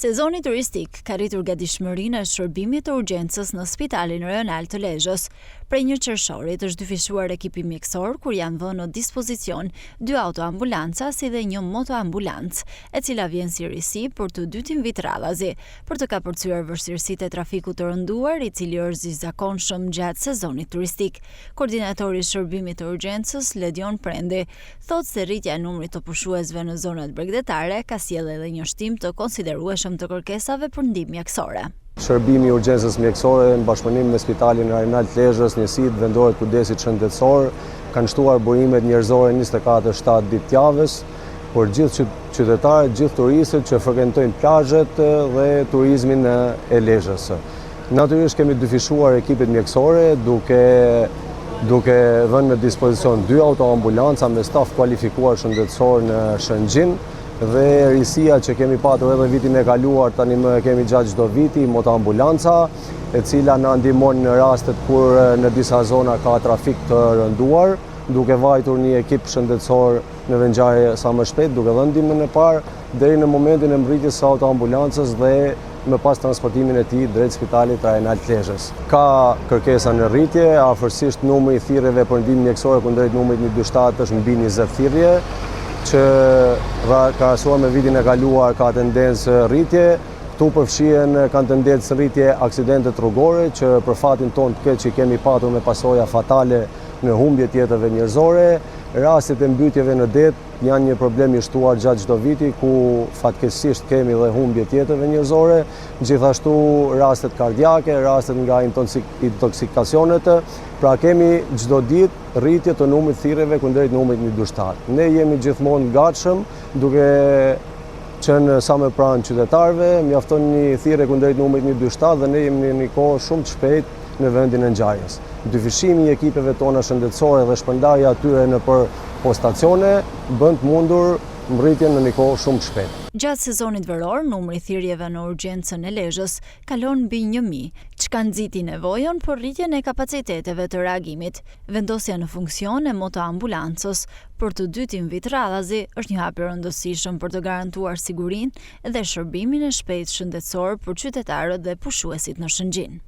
Sezoni turistik ka rritur gatishmërinë e shërbimit të urgjencës në Spitalin Rajonal të Lezhës. Prej 1 qershorit është dyfishuar ekipi mjekësor, kur janë vënë në dispozicion 2 autoambulanca si dhe 1 motoambulancë, e cila vjen si risi për të dytin vit radhazi, për të kapërcyer vështirësitë e trafikut të rënduar, i cili është i zakonshëm gjatë sezonit turistik. Koordinatori i shërbimit të urgjencës, Ledion Prendi, thotë se rritja e numrit të pushuesve në zonat bregdetare ka sjellë edhe një shtim të konsiderueshëm të kërkesave për ndihmë mjekësore. Shërbimi i urgjencës mjekësore në bashkëpunim me Spitalin Rajonal të Lezhës, njësitë vendore të kujdesit shëndetësor, kanë shtuar burimet njerëzore 24/7 ditë të javës për gjithë qytetarët, gjithë turistët që frekuentojnë plazhet dhe turizmin e Lezhës. Natyrisht kemi dyfishuar ekipet mjekësore duke vënë në dispozicion 2 autoambulanca me staf kualifikuar shëndetësor në Shëngjin, dhe risia që kemi patur edhe vitin e kaluar, tani më kemi gjatë çdo viti, motoambulanca, e cila na ndihmon në rastet kur në disa zona ka trafik të rënduar, duke vajtur një ekip shëndetësor në vendngjarje sa më shpejt, duke dhënë ndihmën e parë deri në momentin e mbërritjes së autoambulancës dhe më pas transportimin e tij drejt Spitalit Rajonal të Lezhës. Ka kërkesa në rritje, afërsisht numri i thirrjeve për ndihmë mjekësore kundrejt numrit 147 është mbi 20 thirrje, që krahasuar me vitin e kaluar ka tendencë rritje. Këtu përfshihen kanë tendencë rritje aksidentet rrugore, që për fatin ton të keq që kemi patur me pasoja fatale në humbje të jetëve njerëzore. Rastet e mbytjeve në det janë një problem i shtuar gjatë çdo viti, ku fatkeqësisht kemi dhe humbje të jetëve njerëzore, gjithashtu rastet kardiake, rastet nga intoksikacionet. Pra kemi çdo ditë rritje të numrit thirrjeve kundrejt numrit 147. Ne jemi gjithmonë gatshëm, duke qenë sa më pranë qytetarëve, mjafton një thirrje kundrejt numrit 147 dhe ne jemi në një kohë shumë të shpejtë në vendin e ngjarjes. Dyfishimi i ekipeve tona shëndetësore dhe shpërndarja atyre nëpër postacione bën të mundur mbërritjen në një kohë shumë të shpejtë. Gjatë sezonit veror, numri i thirrjeve në urgjencën e Lezhës kalon mbi 1000, çka nxiti nevojën për rritjen e kapaciteteve të reagimit. Vendosja në funksion e motoambulancës për të dytin vit radhazi është një hap i rëndësishëm për të garantuar sigurinë dhe shërbimin e shpejtë shëndetësor për qytetarët dhe pushuesit në Shëngjin.